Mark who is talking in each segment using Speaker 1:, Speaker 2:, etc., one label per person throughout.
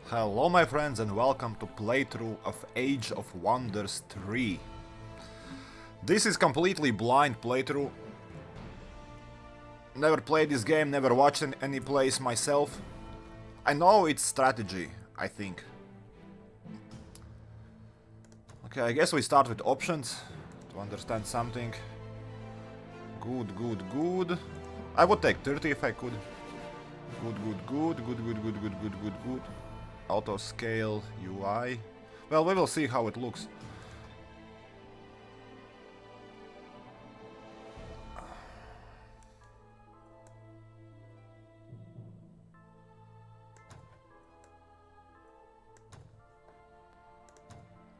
Speaker 1: Hello my friends and welcome to playthrough of Age of Wonders 3. This is completely blind playthrough. Never played this game, never watched any plays myself. I know it's strategy, I think. Okay, I guess we start with options to understand something. Good. I would take 30 if I could. Good. Auto scale UI. Well, we will see how it looks.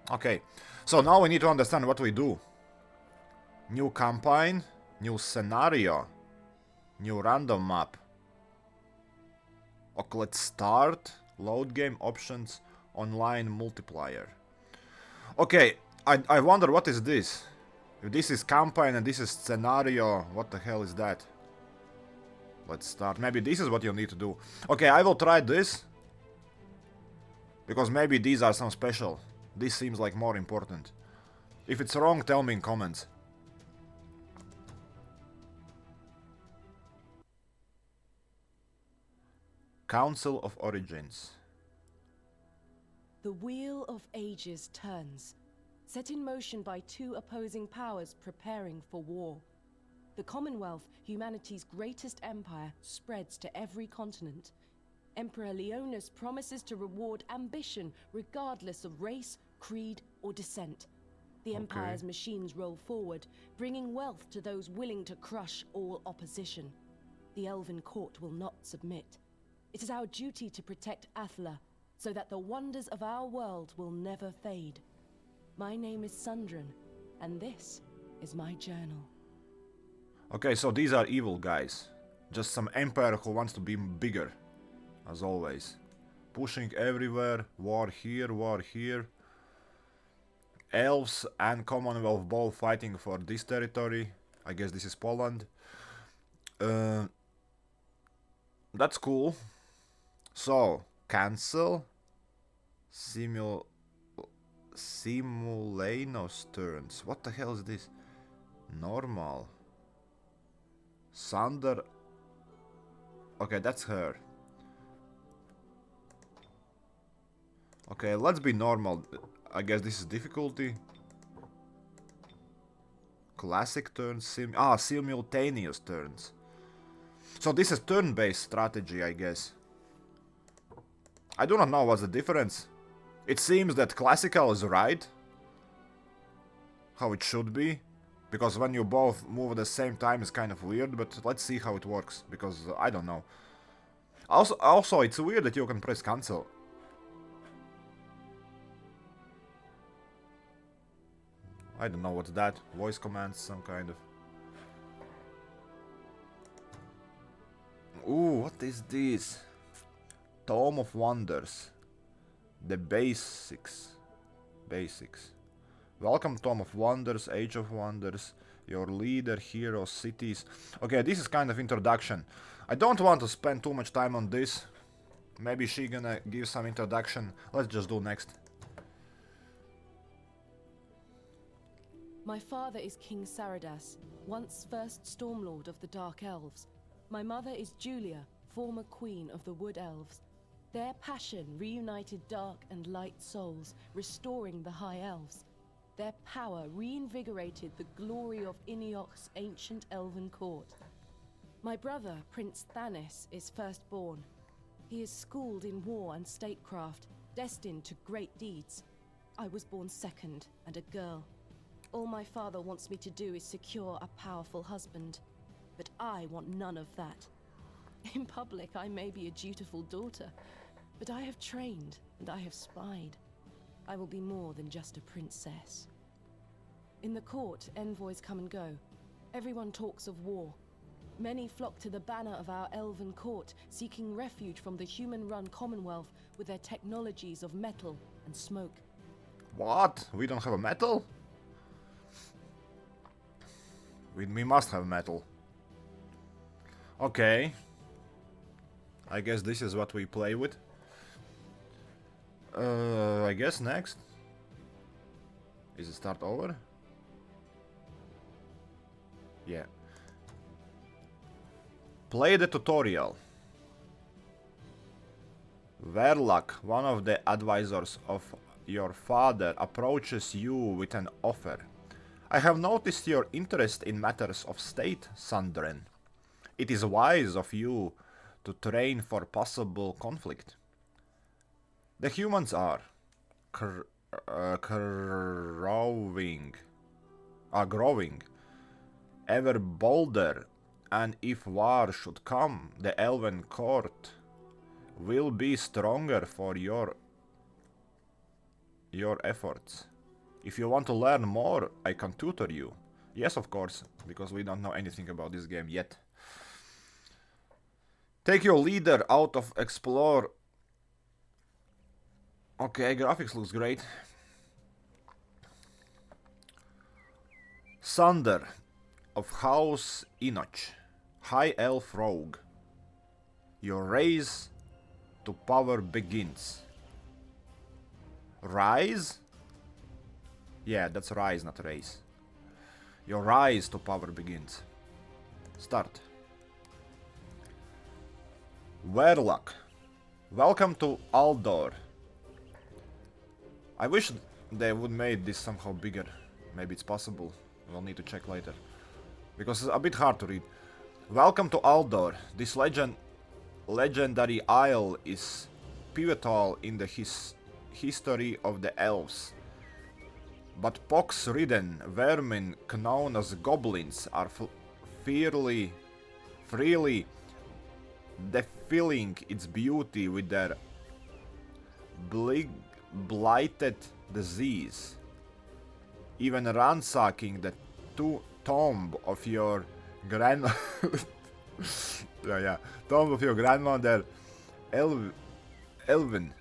Speaker 1: Okay, so now we need to understand what we do. New campaign, new scenario, new random map. Okay, let's start. Load game options, online multiplayer. Okay, I wonder what is this? If this is campaign and this is scenario, what the hell is that? Let's start. Maybe this is what you need to do. Okay, I will try this. Because maybe these are some special. This seems like more important. If it's wrong, tell me in comments. Council of Origins.
Speaker 2: The Wheel of Ages turns, set in motion by two opposing powers preparing for war. The Commonwealth, humanity's greatest empire, spreads to every continent. Emperor Leonis promises to reward ambition regardless of race, creed, or descent. The Empire's machines roll forward, bringing wealth to those willing to crush all opposition. The Elven Court will not submit. It is our duty to protect Athla, so that the wonders of our world will never fade. My name is Sundren, and this is my journal.
Speaker 1: Okay, so these are evil guys. Just some empire who wants to be bigger, as always. Pushing everywhere, war here. Elves and Commonwealth both fighting for this territory. I guess this is Poland. That's cool. So, cancel. Simulanos turns. What the hell is this? Normal. Sander. Okay, that's her. Okay, let's be normal. I guess this is difficulty. Classic turns. Simultaneous turns. So this is turn-based strategy, I guess. I do not know what's the difference. It seems that classical is right. How it should be. Because when you both move at the same time is kind of weird, but let's see how it works. Because I don't know. Also, it's weird that you can press cancel. I don't know what's that. Voice commands, some kind of. Ooh, what is this? Tome of Wonders. The basics. Welcome Tome of Wonders, Age of Wonders. Your leader, heroes, cities. Okay, this is kind of introduction. I don't want to spend too much time on this. Maybe she gonna give some introduction. Let's just do next.
Speaker 2: My father is King Saradas, once first Stormlord of the Dark Elves. My mother is Julia, former Queen of the Wood Elves. Their passion reunited dark and light souls, restoring the High Elves. Their power reinvigorated the glory of Iniok's ancient elven court. My brother, Prince Thanis, is firstborn. He is schooled in war and statecraft, destined to great deeds. I was born second, and a girl. All my father wants me to do is secure a powerful husband. But I want none of that. In public, I may be a dutiful daughter, but I have trained and I have spied. I will be more than just a princess. In the court, envoys come and go. Everyone talks of war. Many flock to the banner of our elven court, seeking refuge from the human-run Commonwealth with their technologies of metal and smoke.
Speaker 1: What? We don't have a metal? We must have metal. Okay. I guess this is what we play with. I guess next. Is it start over? Yeah. Play the tutorial. Verloc, one of the advisors of your father, approaches you with an offer. I have noticed your interest in matters of state, Sandren. It is wise of you to train for possible conflict. The humans are growing ever bolder, and if war should come, the Elven court will be stronger for your efforts. If you want to learn more, I can tutor you. Yes, of course, because we don't know anything about this game yet. Take your leader out of explore. Okay, graphics looks great. Sander of House Enoch, High Elf Rogue. Your race to power begins. Rise? Yeah, that's rise, not race. Your rise to power begins. Start. Verloc. Welcome to Aldor. I wish they would make this somehow bigger. Maybe it's possible. We'll need to check later. Because it's a bit hard to read. Welcome to Aldor. This legendary isle is pivotal in the history of the elves. But pox-ridden vermin known as goblins are freely defilling its beauty with their blighted disease, even ransacking the tomb of your grandmother. Tomb of your grandmother, Elvin.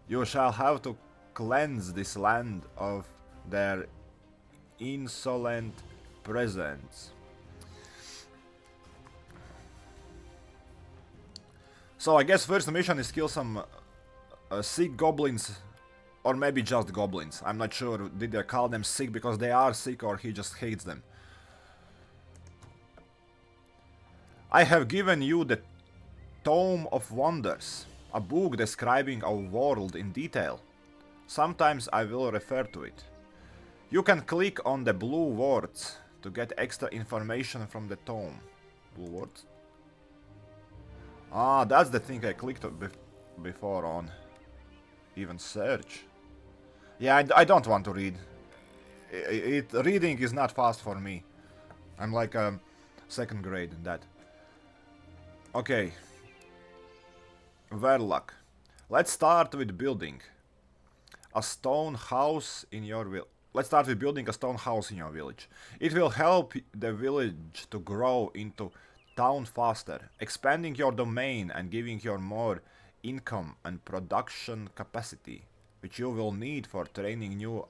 Speaker 1: You shall have to cleanse this land of their insolent presence. So I guess first mission is kill some sick goblins, or maybe just goblins. I'm not sure. Did they call them sick because they are sick, or he just hates them? I have given you the Tome of Wonders, a book describing our world in detail. Sometimes I will refer to it. You can click on the blue words to get extra information from the tome. Blue words? Ah, that's the thing I clicked before on. Even search. Yeah, I don't want to read. Reading is not fast for me. I'm like second grade in that. Okay. Verloc. Let's start with building a stone house in your village. Let's start with building a stone house in your village. It will help the village to grow into town faster, expanding your domain and giving you more income and production capacity, which you will need for training new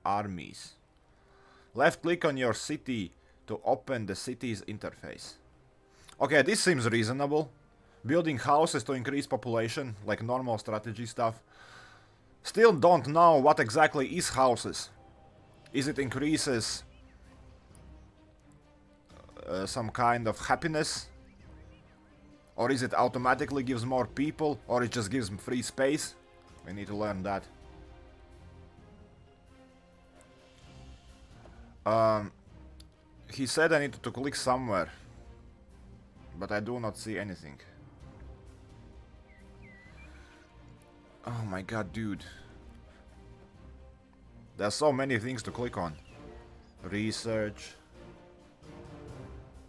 Speaker 1: armies. Left click on your city to open the city's interface. Okay, this seems reasonable. Building houses to increase population, like normal strategy stuff. Still don't know what exactly is houses. Is it increases some kind of happiness? Or is it automatically gives more people? Or it just gives them free space? We need to learn that. He said I need to click somewhere. But I do not see anything. Oh my god, dude. There's so many things to click on. Research.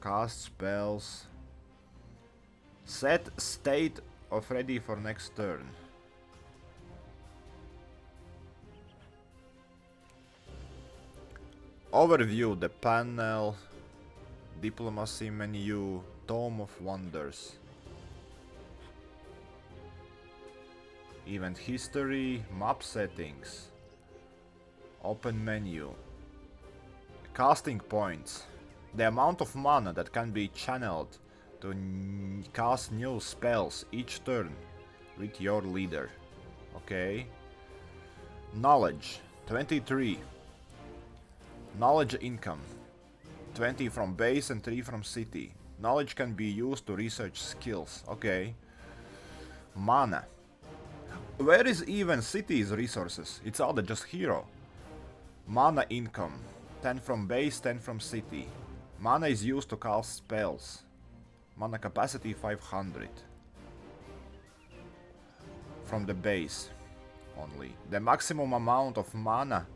Speaker 1: Cast spells. Set state of ready for next turn. Overview the panel. Diplomacy menu. Tome of Wonders. Event history. Map settings. Open menu. Casting points. The amount of mana that can be channeled to cast new spells each turn with your leader. Okay. Knowledge, 23. Knowledge income, 20 from base and 3 from city. Knowledge can be used to research skills. Okay. Mana. Where is even city's resources? It's all just hero. Mana income, 10 from base, 10 from city. Mana is used to cast spells. Mana capacity 500. From the base only. The maximum amount of mana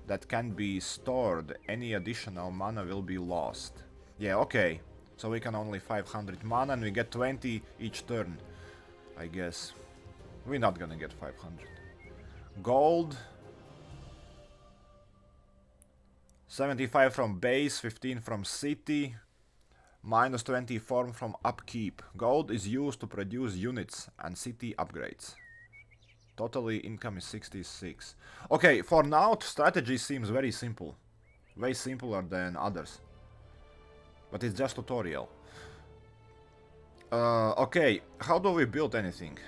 Speaker 1: that can be stored, any additional mana will be lost. Yeah, okay. So we can only 500 mana and we get 20 each turn, I guess. We're not gonna get 500. Gold. 75 from base, 15 from city. Minus 24 from upkeep. Gold is used to produce units and city upgrades. Totally income is 66. Okay, for now strategy seems very simple. Way simpler than others. But it's just tutorial. Okay, how do we build anything?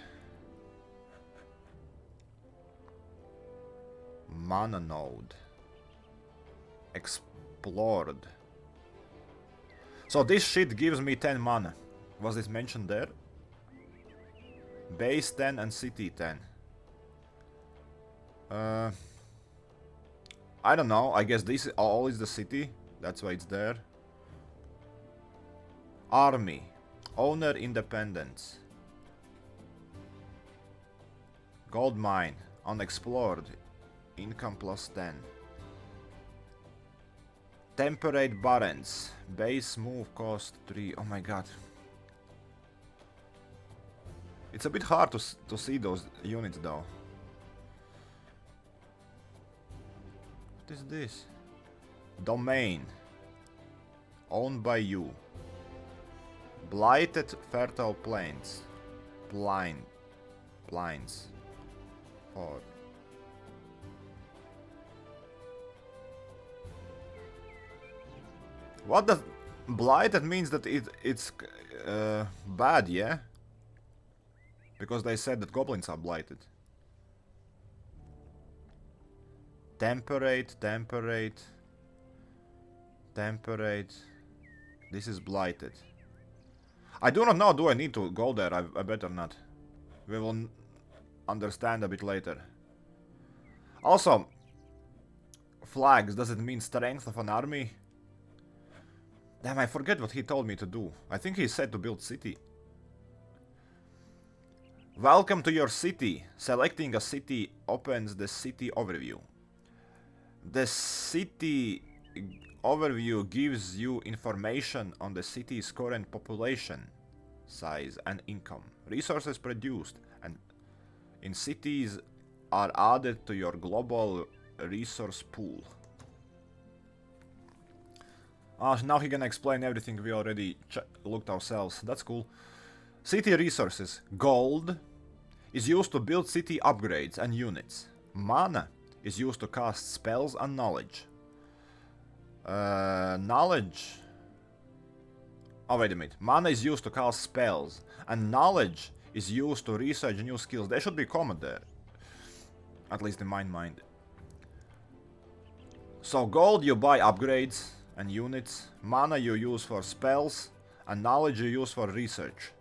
Speaker 1: Mana node. Explored. So this shit gives me 10 mana. Was this mentioned there? Base 10 and city 10. I don't know. I guess this all is the city. That's why it's there. Army. Owner independence. Gold mine. Unexplored. Income plus 10. Temperate barrens. Base move cost 3. Oh my god. It's a bit hard to see those units though. What is this? Domain. Owned by you. Blighted fertile plains. Blinds. 4. What does blighted means? That it's bad, yeah? Because they said that goblins are blighted. Temperate. This is blighted. I do not know, do I need to go there? I better not. We will understand a bit later. Also, flags, does it mean strength of an army? Damn, I forget what he told me to do. I think he said to build city. Welcome to your city. Selecting a city opens the city overview. The city overview gives you information on the city's current population, size and income. Resources produced and in cities are added to your global resource pool. Now he's gonna explain everything we already looked ourselves. That's cool. City resources. Gold is used to build city upgrades and units. Mana is used to cast spells and knowledge. Knowledge. Oh, wait a minute. Mana is used to cast spells, and knowledge is used to research new skills. They should be common there. At least in my mind. So gold you buy upgrades and units. Mana you use for spells, and knowledge you use for research.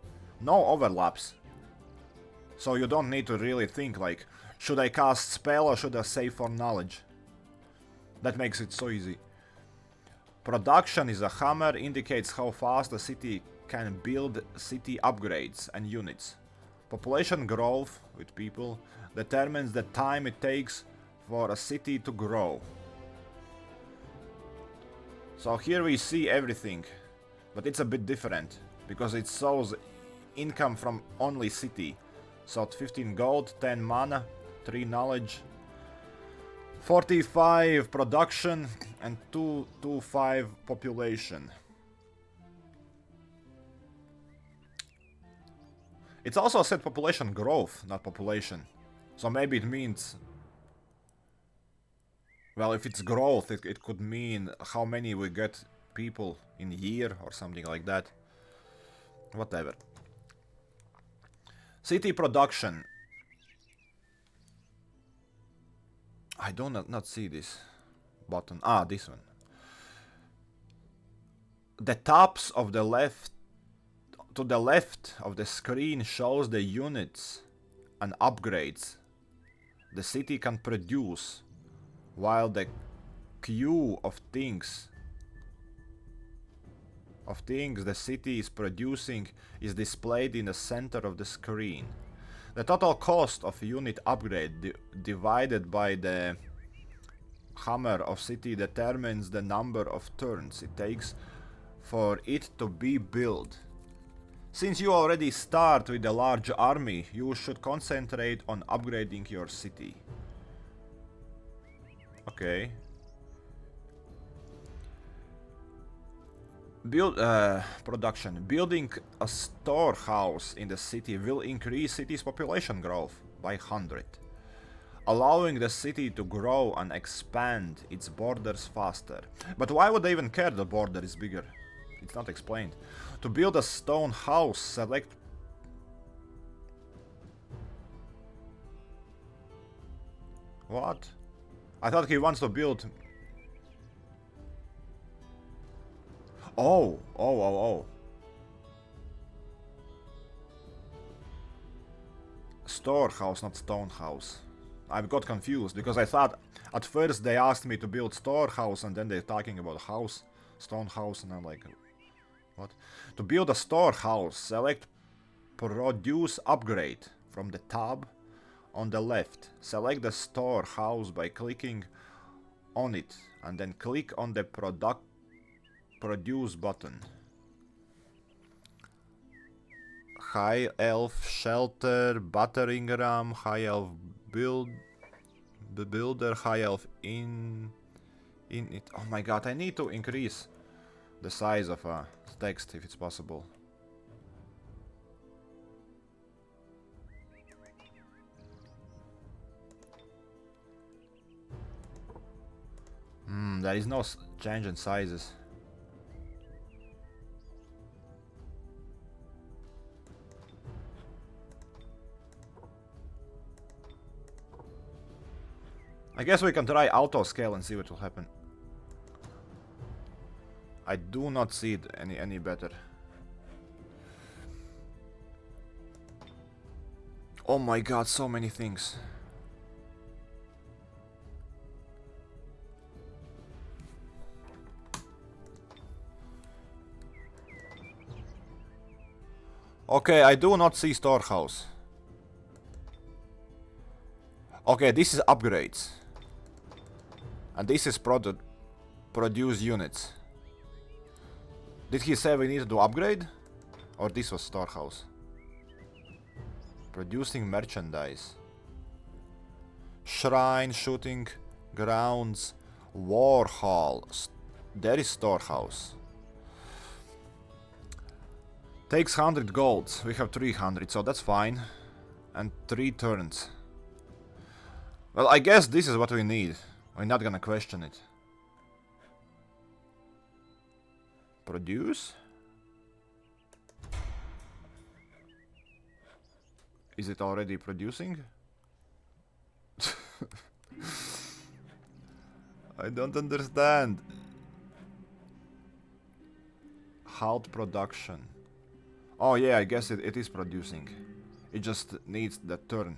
Speaker 1: No overlaps. So you don't need to really think like, should I cast spell or should I save for knowledge? That makes it so easy. Production is a hammer, indicates how fast a city can build city upgrades and units. Population growth with people determines the time it takes for a city to grow. So here we see everything, but it's a bit different because it shows income from only city. So 15 gold, 10 mana, 3 knowledge, 45 production and 225 population. It's also said population growth, not population. So maybe it means... Well, if it's growth, it could mean how many we get people in a year or something like that. Whatever. City production. I do not see this button. Ah, this one. The tops of the left, to the left of the screen shows the units and upgrades the city can produce, while the queue of things the city is producing is displayed in the center of the screen. The total cost of a unit upgrade divided by the hammer of city determines the number of turns it takes for it to be built. Since you already start with a large army, you should concentrate on upgrading your city. Okay. Production. Building a storehouse in the city will increase city's population growth by 100, allowing the city to grow and expand its borders faster. But why would they even care the border is bigger? It's not explained. To build a stone house, select... What? I thought he wants to build... Oh. Storehouse, not stone house. I got confused because I thought at first they asked me to build storehouse and then they're talking about house, stone house, and I'm like, what? To build a storehouse, select produce upgrade from the tab on the left. Select the storehouse by clicking on it and then click on the produce button. High elf shelter, battering ram, high elf builder, high elf in it. Oh my god, I need to increase the size of text if it's possible. There is no change in sizes. I guess we can try auto scale and see what will happen. I do not see it any better. Oh my god, so many things. Okay, I do not see storehouse. Okay, this is upgrades. And this is produce units. Did he say we need to upgrade? Or this was storehouse? Producing merchandise. Shrine, shooting grounds, war hall. There is storehouse. Takes 100 gold. We have 300, so that's fine. And 3 turns. Well, I guess this is what we need. We're not gonna question it. Produce? Is it already producing? I don't understand. Halt production. Oh yeah, I guess it is producing. It just needs the turn.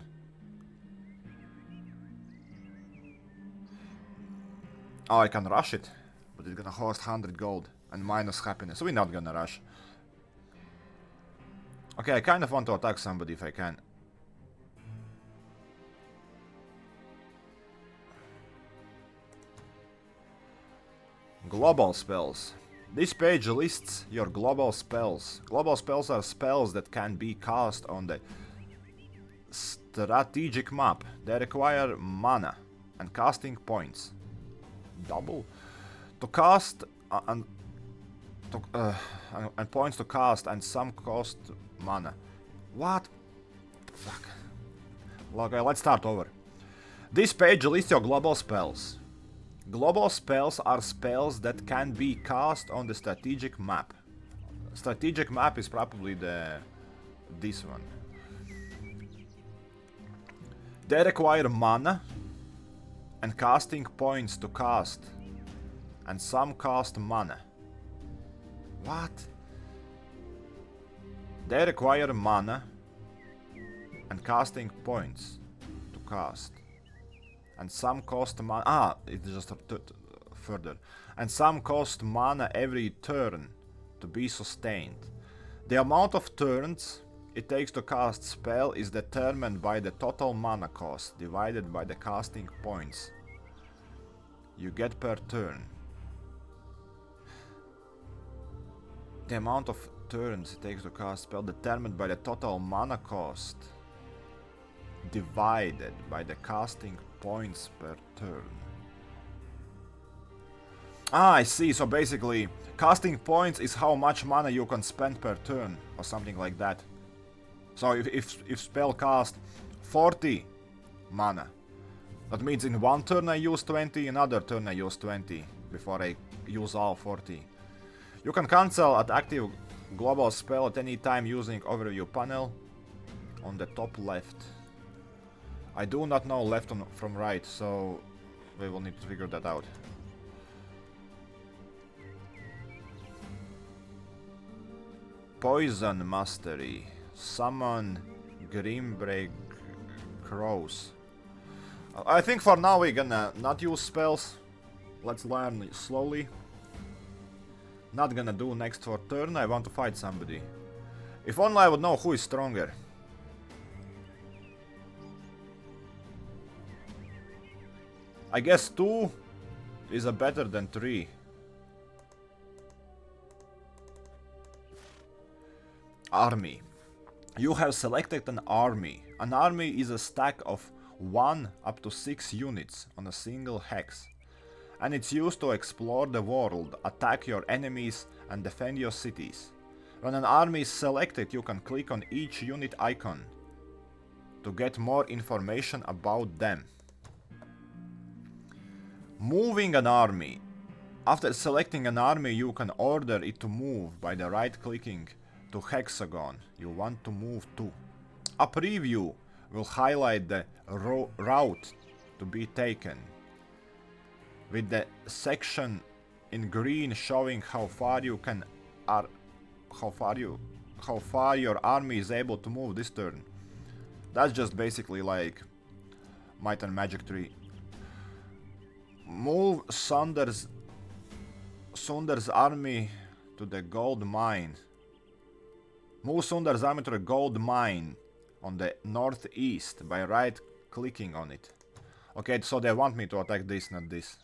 Speaker 1: Oh, I can rush it, but it's gonna cost 100 gold and minus happiness, so we're not gonna rush. Okay, I kind of want to attack somebody if I can. Global spells. This page lists your global spells. Global spells are spells that can be cast on the strategic map. They require mana and casting points. Double to cast and points to cast, and some cost mana. What? Fuck. Okay, let's start over. This page lists your global spells. Global spells are spells that can be cast on the strategic map. Strategic map is probably this one. They require mana and casting points to cast, and some cost mana. What? They require mana and casting points to cast, and some cost mana. It's just further, and some cost mana every turn to be sustained. The amount of turns it takes to cast spell is determined by the total mana cost divided by the casting points you get per turn. The amount of turns it takes to cast spell determined by the total mana cost divided by the casting points per turn. I see, so basically casting points is how much mana you can spend per turn or something like that. So if spell cost 40 mana, that means in one turn I use 20, another turn I use 20 before I use all 40. You can cancel at active global spell at any time using overview panel on the top left. I do not know left from right, so we will need to figure that out. Poison Mastery. Summon Grimbrake Crows. I think for now we're gonna not use spells. Let's learn slowly. Not gonna do next for turn. I want to fight somebody. If only I would know who is stronger. I guess 2 is a better than 3. Army. You have selected an army. An army is a stack of 1 up to 6 units on a single hex, and it's used to explore the world, attack your enemies, and defend your cities. When an army is selected, you can click on each unit icon to get more information about them. Moving an army. After selecting an army, you can order it to move by the right-clicking to hexagon you want to move to. A preview will highlight the route to be taken, with the section in green showing how far your army is able to move this turn. That's just basically like Might and Magic Tree. Move Sunder's army to the gold mine. Move Sunder's army to the gold mine on the northeast by right-clicking on it. Okay, so they want me to attack this, not this.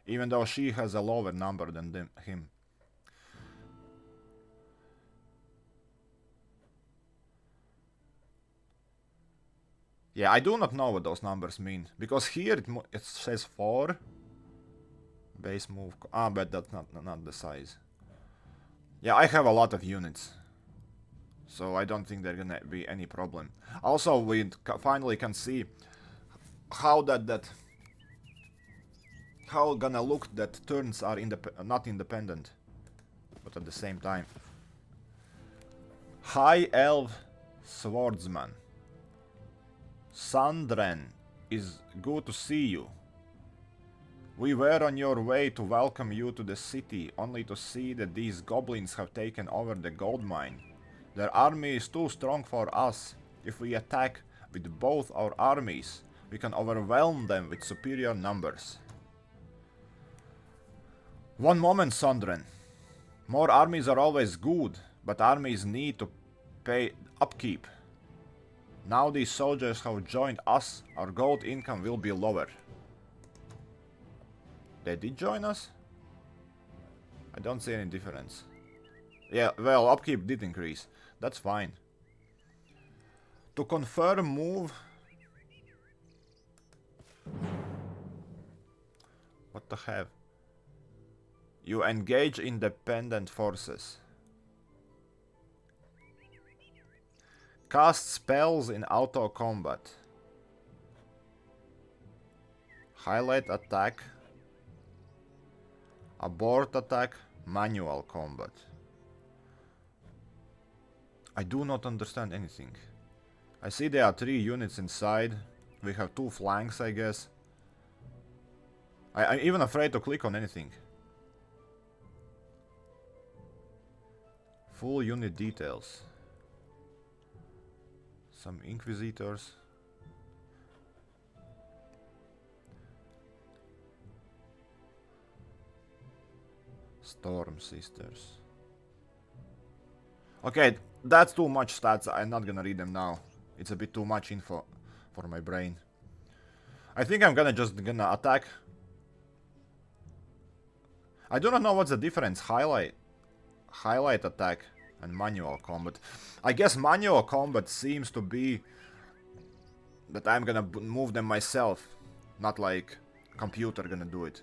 Speaker 1: Even though she has a lower number than him. Yeah, I do not know what those numbers mean. Because here it says 4. Base move... but that's not the size. Yeah, I have a lot of units. So I don't think there's gonna be any problem. Also, we finally can see how how gonna look that turns are not independent, but at the same time. High Elf Swordsman. Sandren, is good to see you. We were on your way to welcome you to the city, only to see that these goblins have taken over the gold mine. Their army is too strong for us. If we attack with both our armies, we can overwhelm them with superior numbers. One moment, Sondren. More armies are always good, but armies need to pay upkeep. Now these soldiers have joined us, our gold income will be lower. They did join us? I don't see any difference. Yeah, well, upkeep did increase. That's fine. To confirm move... What the hell? You engage independent forces. Cast spells in auto combat. Highlight attack. Abort attack. Manual combat. I do not understand anything. I see there are 3 units inside. We have 2 flanks, I guess. I'm even afraid to click on anything. Full unit details. Some Inquisitors. Storm Sisters. Okay, that's too much stats. I'm not gonna read them now. It's a bit too much info for my brain. I think I'm gonna attack. I do not know what's the difference. Highlight attack and manual combat. I guess manual combat seems to be that I'm gonna move them myself, not like computer gonna do it.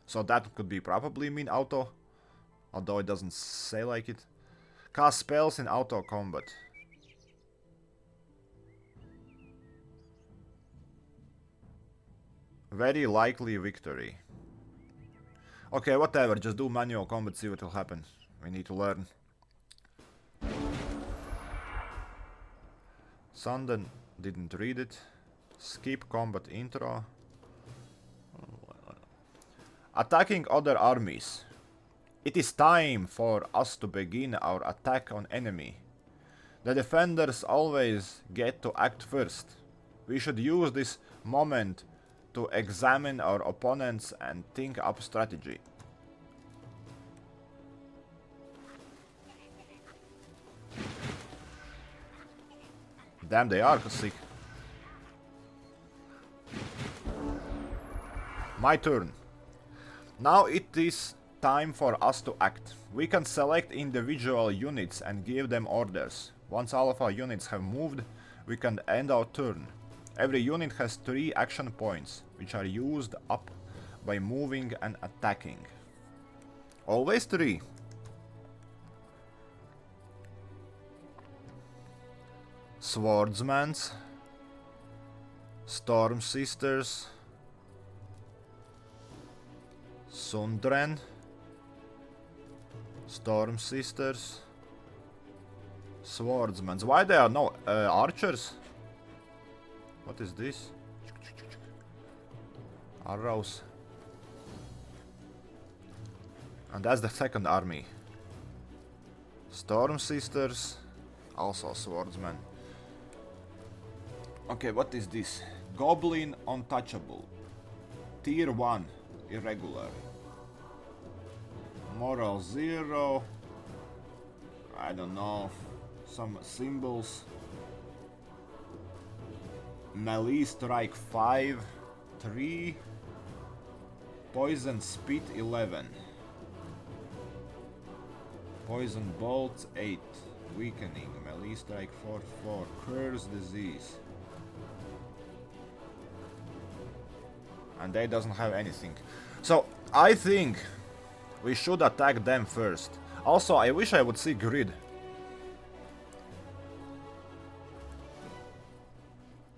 Speaker 1: So that could be probably mean auto, although it doesn't say like it. Cast spells in auto combat. Very likely victory. Okay, whatever, just do manual combat, see what will happen. We need to learn. Sanden didn't read it. Skip combat intro. Attacking other armies. It is time for us to begin our attack on enemy. The defenders always get to act first. We should use this moment to examine our opponents and think up strategy. Damn, they are sick. My turn. Now it is time for us to act. We can select individual units and give them orders. Once all of our units have moved, we can end our turn. Every unit has 3 action points, which are used up by moving and attacking. Always 3. Swordsmans, Storm Sisters, Sundren, Storm Sisters, Swordsmans. Why there are no archers? What is this? Arrows. And that's the second army. Storm Sisters, also swordsmen. Okay, what is this? Goblin Untouchable. Tier 1, irregular. Moral 0. I don't know. Some symbols. Melee Strike 5, 3. Poison Spit 11. Poison Bolt 8. Weakening. Melee Strike 4, 4. Curse Disease. And they doesn't have anything. So I think we should attack them first. Also, I wish I would see grid.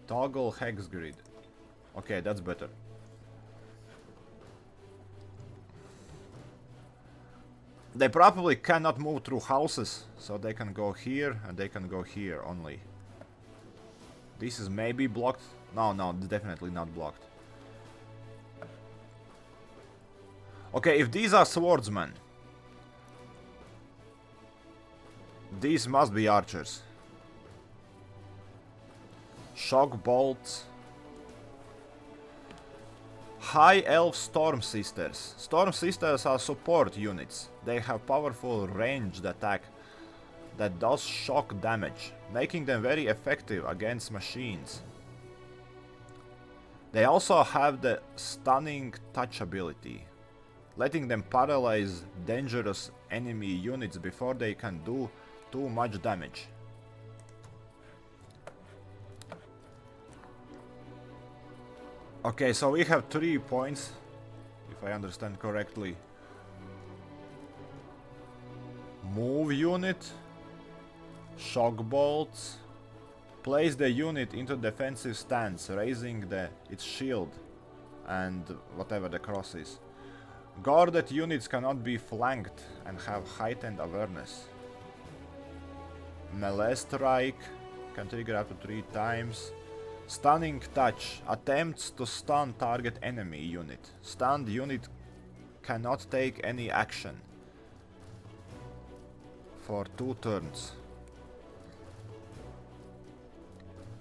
Speaker 1: Toggle hex grid. Okay, that's better. They probably cannot move through houses, so they can go here and they can go here only. This is maybe blocked. No, definitely not blocked. Okay, if these are swordsmen, these must be archers. Shock bolts. High Elf Storm Sisters. Storm Sisters are support units. They have powerful ranged attack that does shock damage, making them very effective against machines. They also have the Stunning Touch ability, letting them paralyze dangerous enemy units before they can do too much damage. Okay, so we have 3 points, if I understand correctly. Move unit, shock bolts, place the unit into defensive stance, raising its shield and whatever the cross is. Guarded units cannot be flanked and have heightened awareness. Melee strike can trigger up to 3 times. Stunning touch. Attempts to stun target enemy unit. Stunned unit cannot take any action for 2 turns.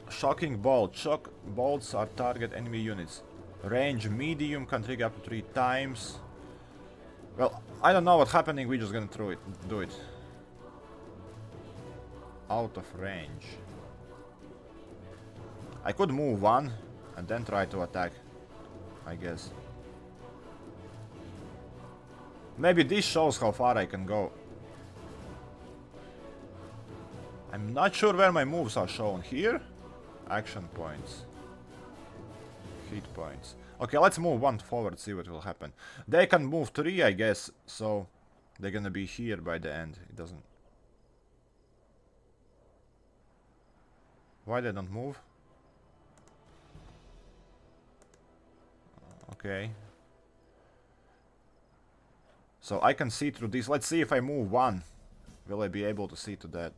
Speaker 1: Shocking bolt. Shock bolts are target enemy units. Range medium can trigger up to 3 times. Well, I don't know what's happening, we're just gonna do it. Out of range. I could move 1 and then try to attack, I guess. Maybe this shows how far I can go. I'm not sure where my moves are shown. Here? Action points. Hit points. Okay, let's move 1 forward, see what will happen. They can move 3, I guess, so they're gonna be here by the end. It doesn't... Why they don't move? Okay. So I can see through this. Let's see if I move 1. Will I be able to see to that?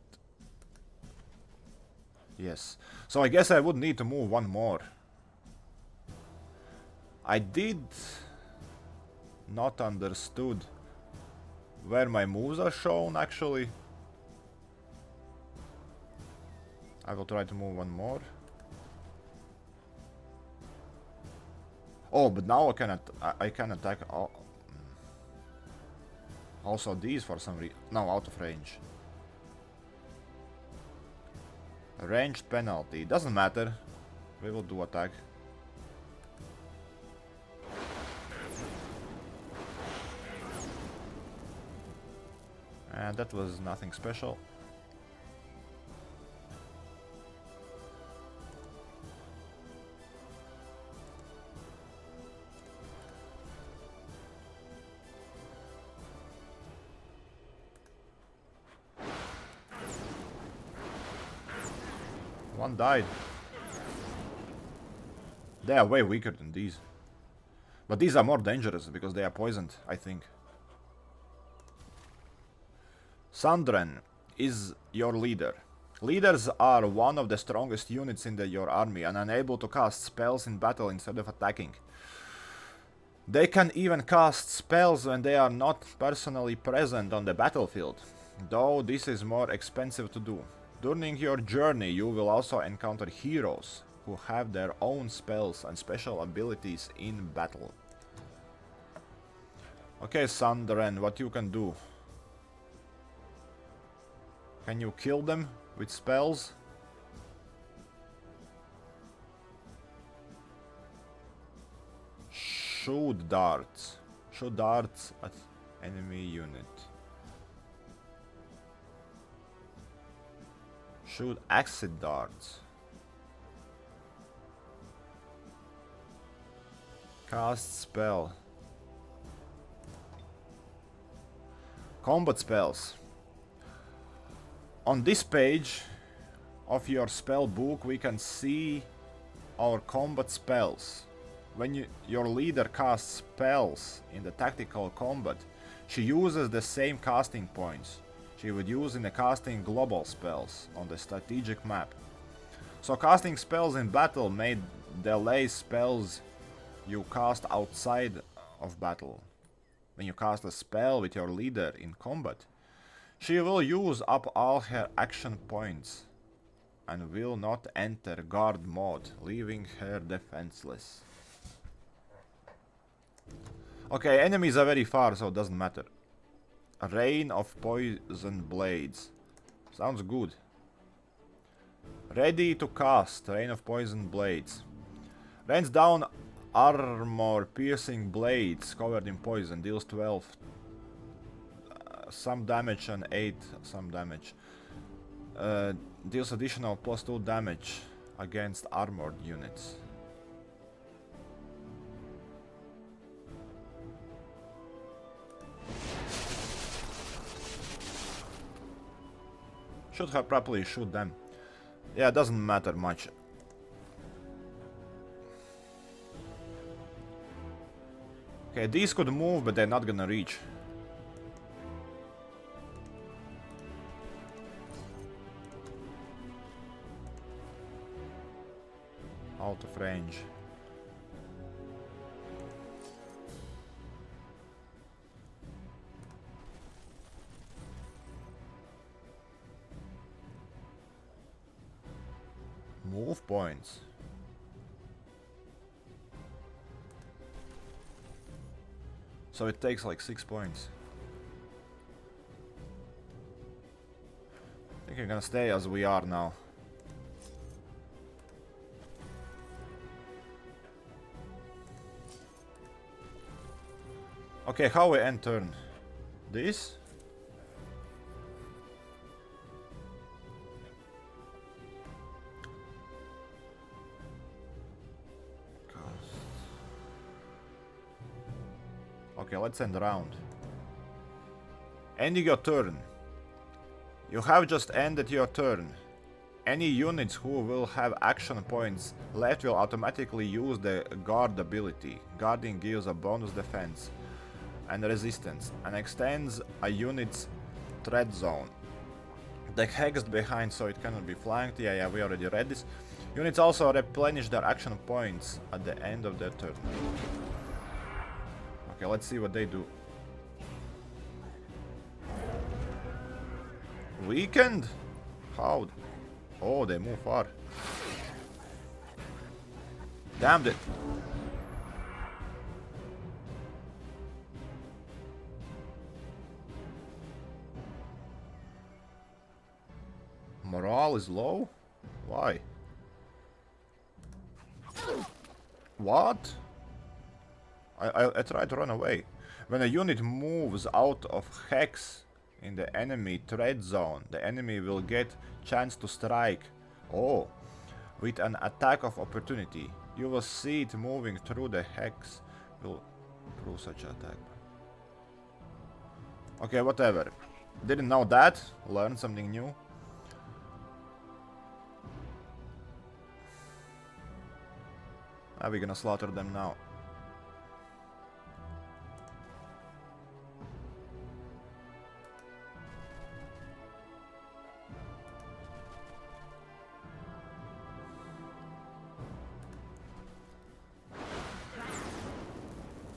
Speaker 1: Yes. So I guess I would need to move 1 more. I did not understood where my moves are shown actually. I will try to move 1 more. Oh, but now I can attack all, also these for some reason. No, out of range. Ranged penalty. Doesn't matter. We will do attack. And that was nothing special. One died. They are way weaker than these. But these are more dangerous because they are poisoned, I think. Sandren is your leader. Leaders are one of the strongest units in your army and unable to cast spells in battle instead of attacking. They can even cast spells when they are not personally present on the battlefield, though this is more expensive to do. During your journey, you will also encounter heroes who have their own spells and special abilities in battle. Okay, Sandren, what you can do? Can you kill them with spells? Shoot darts. Shoot darts at enemy unit. Shoot acid darts. Cast spell. Combat spells. On this page of your spell book we can see our combat spells. When your leader casts spells in the tactical combat, she uses the same casting points she would use in the casting global spells on the strategic map. So casting spells in battle may delay spells you cast outside of battle. When you cast a spell with your leader in combat, she will use up all her action points and will not enter guard mode, leaving her defenseless. Okay, enemies are very far, so it doesn't matter. Rain of poison blades. Sounds good. Ready to cast Rain of poison blades. Rains down armor piercing blades covered in poison. Deals 12 some damage and 8 some damage. Deals additional +2 damage against armored units. Should have properly shoot them. Yeah, it doesn't matter much. Okay, these could move, but they're not gonna reach. out of range. Move points. So it takes like 6 points. I think we're gonna stay as we are now. Okay, how we end turn? This? Okay, let's end round. Ending your turn. You have just ended your turn. Any units who will have action points left will automatically use the guard ability. Guarding gives a bonus defense and resistance and extends a unit's threat zone. The hexed behind so it cannot be flanked. Yeah, we already read this. Units also replenish their action points at the end of their turn. Okay, let's see what they do. Weakened? How? Oh, they move far. Damn it. Morale is low? Why? What? I tried to run away. When a unit moves out of hex in the enemy threat zone, the enemy will get chance to strike. Oh, with an attack of opportunity. You will see it moving through the hex will prove such attack. Okay, whatever. Didn't know that. Learned something new. Are we gonna slaughter them now?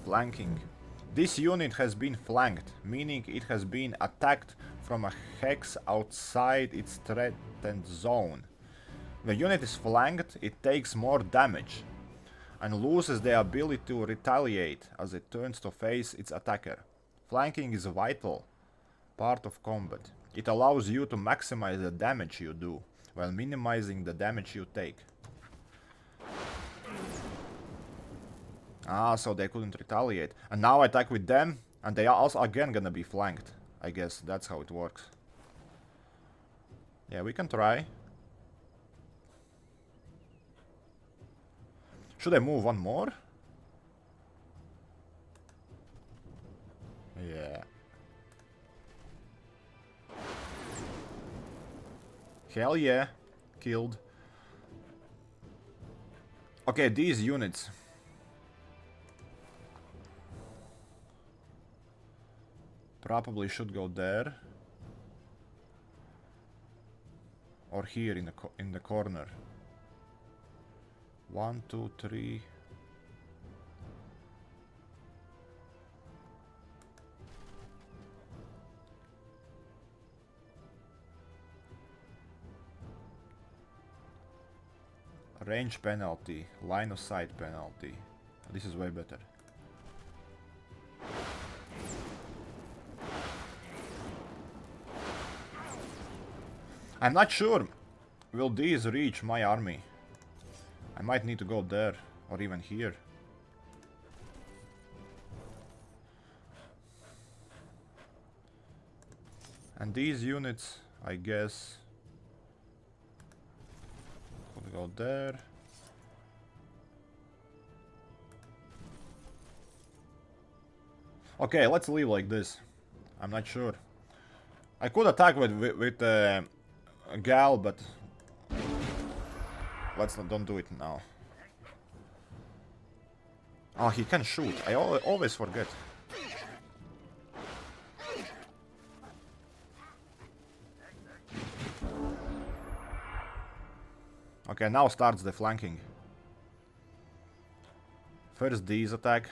Speaker 1: Flanking. This unit has been flanked, meaning it has been attacked from a hex outside its threatened zone. When the unit is flanked, it takes more damage and loses the ability to retaliate as it turns to face its attacker. Flanking is a vital part of combat. It allows you to maximize the damage you do while minimizing the damage you take. Ah, so they couldn't retaliate. And now I attack with them, and they are also again gonna be flanked. I guess that's how it works. Yeah, we can try. Should I move one more? Yeah. Hell yeah. Killed. Okay, these units. Probably should go there. Or here in the corner. 1, 2, 3. Range penalty, line of sight penalty. This is way better. I'm not sure. Will these reach my army? I might need to go there, or even here. And these units, I guess, could go there. Okay, let's leave like this. I'm not sure. I could attack with Gal, but don't do it now. Oh, he can shoot. I always forget. Okay, now starts the flanking. First these attack.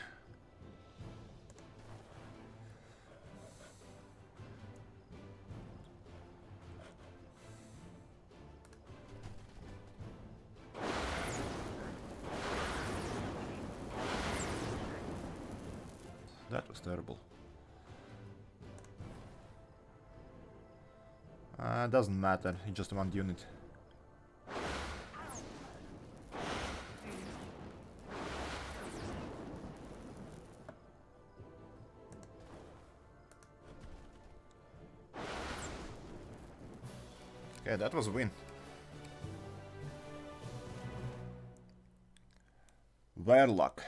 Speaker 1: That was terrible. Doesn't matter, it's just one unit. Okay, that was a win. Warlock.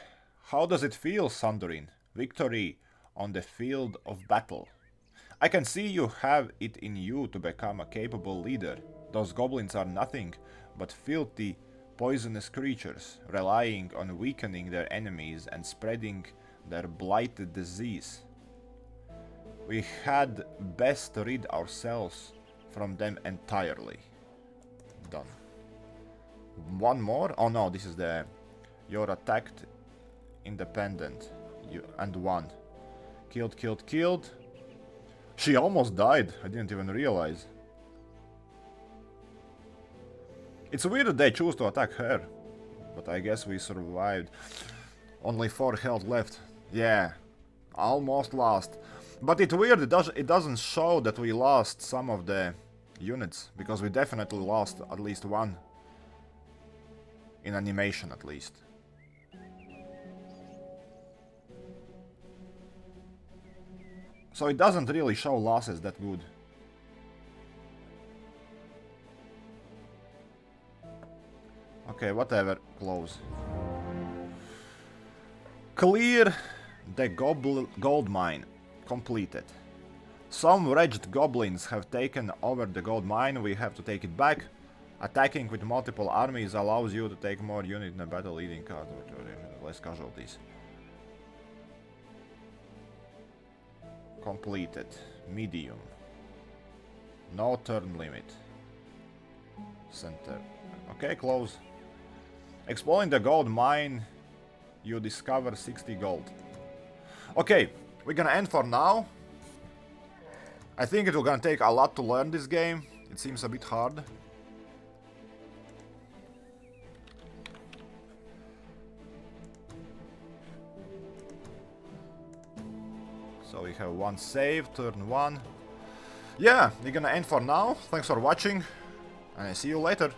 Speaker 1: How does it feel, Sandorin? Victory on the field of battle. I can see you have it in you to become a capable leader. Those goblins are nothing but filthy, poisonous creatures, relying on weakening their enemies and spreading their blighted disease. We had best rid ourselves from them entirely. Done. One more? Oh no, this is the... You're attacked, independent. And one. Killed, killed, killed. She almost died. I didn't even realize. It's weird that they choose to attack her. But I guess we survived. Only 4 health left. Yeah. Almost lost. But it's weird, it doesn't show that we lost some of the units. Because we definitely lost at least one. In animation at least. So it doesn't really show losses that good. Okay, whatever. Close. Clear the gold mine. Completed. Some wretched goblins have taken over the gold mine. We have to take it back. Attacking with multiple armies allows you to take more units in a battle, leading card with less casualties. Completed. Medium. No turn limit. Center. Okay, close. Exploring the gold mine, you discover 60 gold. Okay, we're gonna end for now. I think it will gonna take a lot to learn this game. It seems a bit hard. So we have one save, turn 1. Yeah, we're gonna end for now. Thanks for watching, and I see you later.